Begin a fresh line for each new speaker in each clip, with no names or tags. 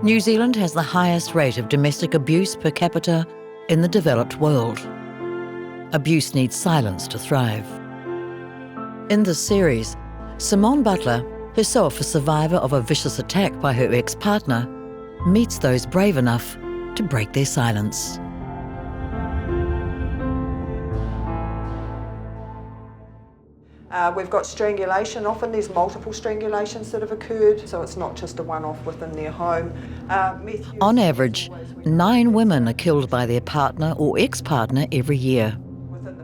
New Zealand has the highest rate of domestic abuse per capita in the developed world. Abuse needs silence to thrive. In this series, Simone Butler, herself a survivor of a vicious attack by her ex-partner, meets those brave enough to break their silence.
We've got strangulation. Often there's multiple strangulations that have occurred, so it's not just a one-off within their home.
On average, 9 women are killed by their partner or ex-partner every year.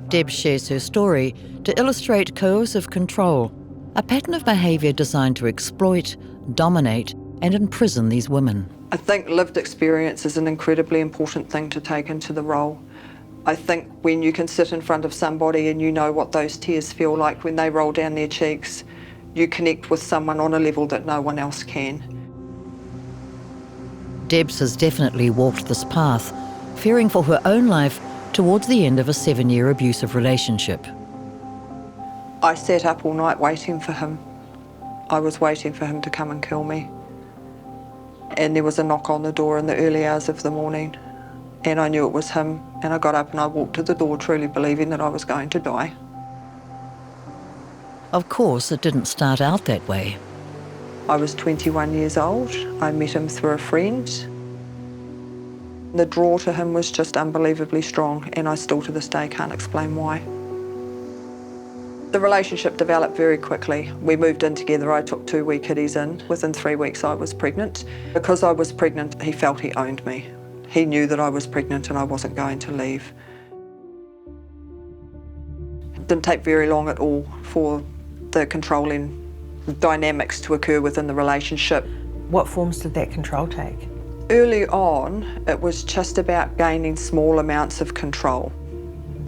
Deb shares her story to illustrate coercive control, a pattern of behaviour designed to exploit, dominate and imprison these women.
I think lived experience is an incredibly important thing to take into the role. I think when you can sit in front of somebody and you know what those tears feel like when they roll down their cheeks, you connect with someone on a level that no one else can.
Debs has definitely walked this path, fearing for her own life towards the end of a 7-year abusive relationship.
I sat up all night waiting for him. I was waiting for him to come and kill me. And there was a knock on the door in the early hours of the morning. And I knew it was him, and I got up and I walked to the door truly believing that I was going to die.
Of course, it didn't start out that way.
I was 21 years old. I met him through a friend. The draw to him was just unbelievably strong, and I still to this day can't explain why. The relationship developed very quickly. We moved in together. I took 2 wee kiddies in. Within 3 weeks I was pregnant. Because I was pregnant, he felt he owned me. He knew that I was pregnant and I wasn't going to leave. It didn't take very long at all for the controlling dynamics to occur within the relationship.
What forms did that control take?
Early on, it was just about gaining small amounts of control.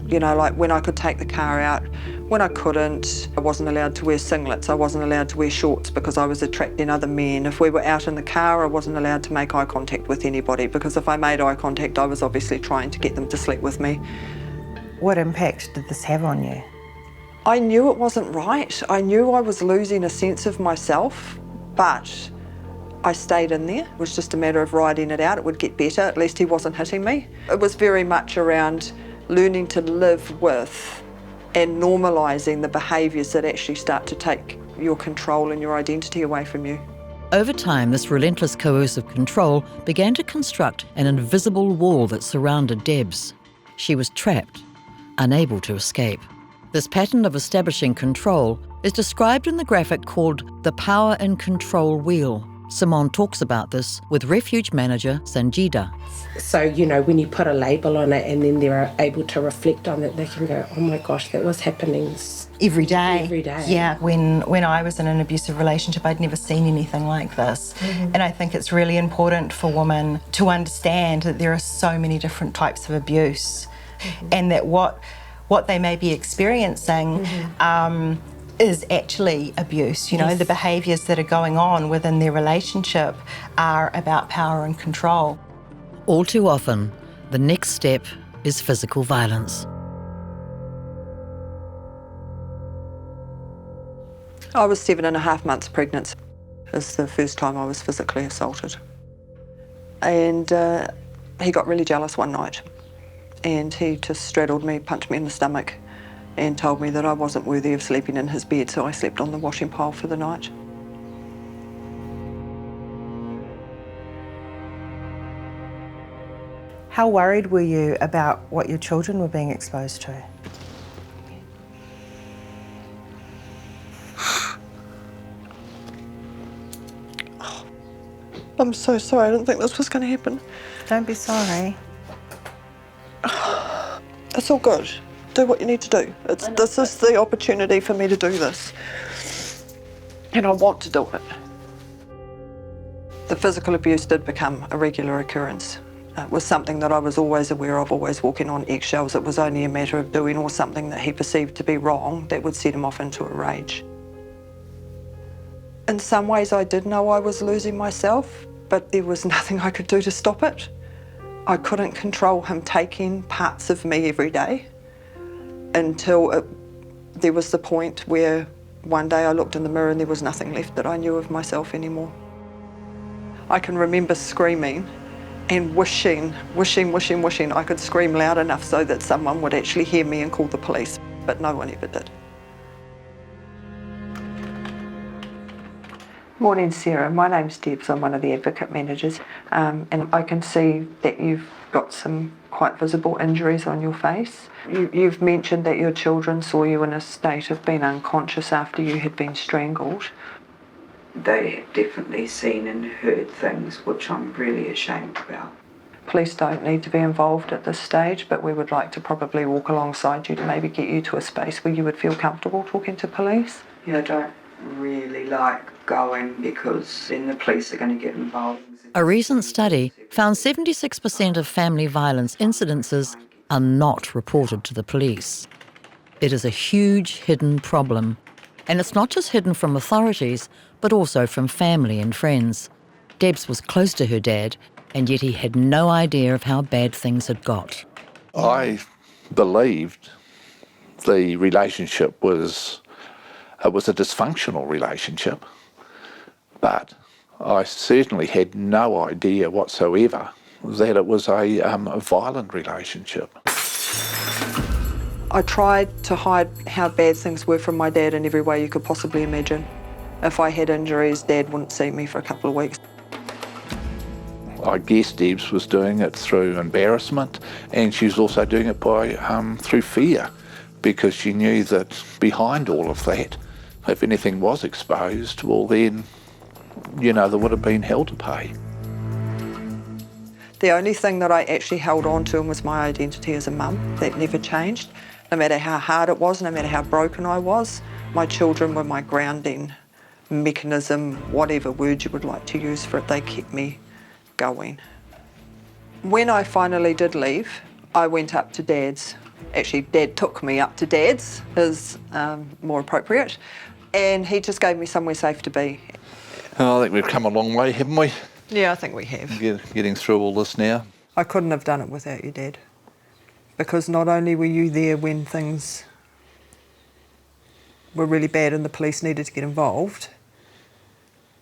You know, like when I could take the car out, when I couldn't. I wasn't allowed to wear singlets, I wasn't allowed to wear shorts because I was attracting other men. If we were out in the car, I wasn't allowed to make eye contact with anybody because if I made eye contact, I was obviously trying to get them to sleep with me.
What impact did this have on you?
I knew it wasn't right. I knew I was losing a sense of myself, but I stayed in there. It was just a matter of riding it out. It would get better. At least he wasn't hitting me. It was very much around learning to live with and normalising the behaviours that actually start to take your control and your identity away from you.
Over time, this relentless coercive control began to construct an invisible wall that surrounded Debs. She was trapped, unable to escape. This pattern of establishing control is described in the graphic called the Power and Control Wheel. Simone talks about this with refuge manager Sanjida.
So, you know, when you put a label on it and then they're able to reflect on it, they can go, oh my gosh, that was happening
Every day.
Every day.
Yeah, when I was in an abusive relationship, I'd never seen anything like this. And I think it's really important for women to understand that there are so many different types of abuse and that what they may be experiencing is actually abuse. You know, the behaviours that are going on within their relationship are about power and control.
All too often, the next step is physical violence.
I was 7.5 months pregnant. It was the first time I was physically assaulted. And he got really jealous one night and he just straddled me, punched me in the stomach and told me that I wasn't worthy of sleeping in his bed, so I slept on the washing pile for the night.
How worried were you about what your children were being exposed to?
I'm so sorry, I didn't think this was going to happen.
Don't be sorry.
It's all good. Do what you need to do. This is the opportunity for me to do this. And I want to do it. The physical abuse did become a regular occurrence. It was something that I was always aware of, always walking on eggshells. It was only a matter of doing or something that he perceived to be wrong that would set him off into a rage. In some ways I did know I was losing myself, but there was nothing I could do to stop it. I couldn't control him taking parts of me every day until there was the point where one day I looked in the mirror and there was nothing left that I knew of myself anymore. I can remember screaming and wishing I could scream loud enough so that someone would actually hear me and call the police, but no one ever did. Morning, Sarah. My name's Debbs. I'm one of the advocate managers, and I can see that you've got some quite visible injuries on your face. You've mentioned that your children saw you in a state of being unconscious after you had been strangled.
They have definitely seen and heard things which I'm really ashamed about.
Police don't need to be involved at this stage, but we would like to probably walk alongside you to maybe get you to a space where you would feel comfortable talking to police.
Yeah, I don't really like going because then the police are going to get involved.
A recent study found 76% of family violence incidences are not reported to the police. It is a huge hidden problem, and it's not just hidden from authorities, but also from family and friends. Debbs was close to her dad, and yet he had no idea of how bad things had got.
I believed the relationship was a dysfunctional relationship, but I certainly had no idea whatsoever that it was a violent relationship.
I tried to hide how bad things were from my dad in every way you could possibly imagine. If I had injuries, Dad wouldn't see me for a couple of weeks.
I guess Debbs was doing it through embarrassment, and she was also doing it through fear, because she knew that behind all of that, if anything was exposed, well then, you know, there would have been hell to pay.
The only thing that I actually held on to was my identity as a mum. That never changed. No matter how hard it was, no matter how broken I was, my children were my grounding mechanism, whatever word you would like to use for it, they kept me going. When I finally did leave, I went up to Dad's. Actually, Dad took me up to Dad's, is more appropriate, and he just gave me somewhere safe to be.
Oh, I think we've come a long way, haven't we?
Yeah, I think we have.
Getting through all this now.
I couldn't have done it without you, Dad, because not only were you there when things were really bad and the police needed to get involved,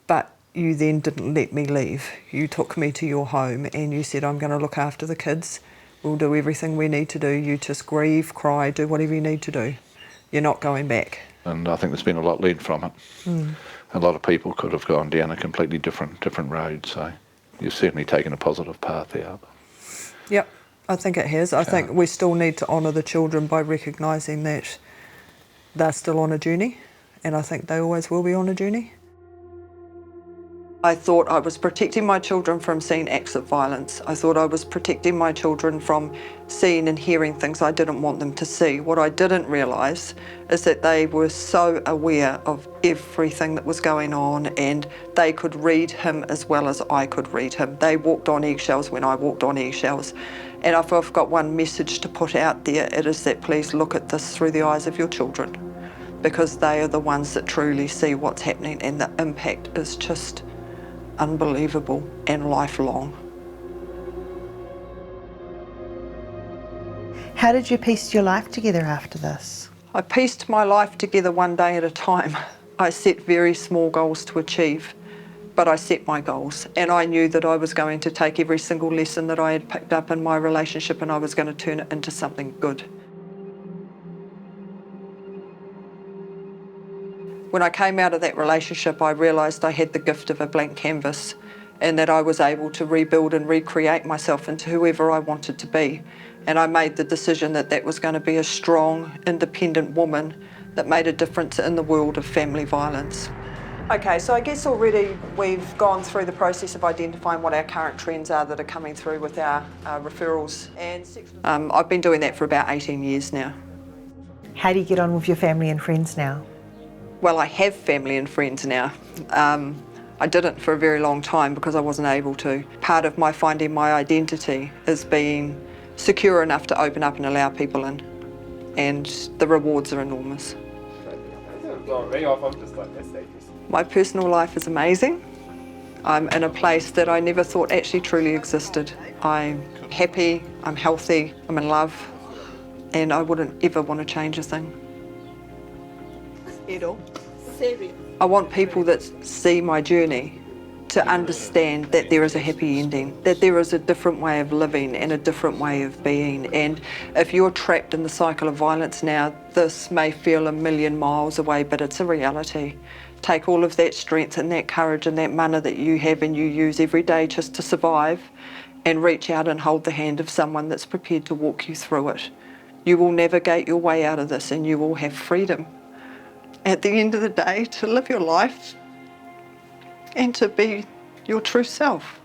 but you then didn't let me leave. You took me to your home and you said, I'm going to look after the kids. We'll do everything we need to do. You just grieve, cry, do whatever you need to do. You're not going back.
And I think there's been a lot learned from it. A lot of people could have gone down a completely different road, so you've certainly taken a positive path there.
Yep, I think it has. I think we still need to honour the children by recognising that they're still on a journey, and I think they always will be on a journey. I thought I was protecting my children from seeing acts of violence. I thought I was protecting my children from seeing and hearing things I didn't want them to see. What I didn't realise is that they were so aware of everything that was going on, and they could read him as well as I could read him. They walked on eggshells when I walked on eggshells. And if I've got one message to put out there, it is that please look at this through the eyes of your children, because they are the ones that truly see what's happening, and the impact is just unbelievable and lifelong.
How did you piece your life together after this?
I pieced my life together one day at a time. I set very small goals to achieve, but I set my goals, and I knew that I was going to take every single lesson that I had picked up in my relationship and I was going to turn it into something good. When I came out of that relationship, I realised I had the gift of a blank canvas, and that I was able to rebuild and recreate myself into whoever I wanted to be. And I made the decision that that was going to be a strong, independent woman that made a difference in the world of family violence. Okay, so I guess already we've gone through the process of identifying what our current trends are that are coming through with our referrals. And I've been doing that for about 18 years now.
How do you get on with your family and friends now?
Well, I have family and friends now. I didn't for a very long time because I wasn't able to. Part of my finding my identity is being secure enough to open up and allow people in, and the rewards are enormous. My personal life is amazing. I'm in a place that I never thought actually truly existed. I'm happy, I'm healthy, I'm in love, and I wouldn't ever want to change a thing. I want people that see my journey to understand that there is a happy ending, that there is a different way of living and a different way of being. And if you're trapped in the cycle of violence now, this may feel a million miles away, but it's a reality. Take all of that strength and that courage and that mana that you have and you use every day just to survive, and reach out and hold the hand of someone that's prepared to walk you through it. You will navigate your way out of this and you will have freedom at the end of the day to live your life and to be your true self.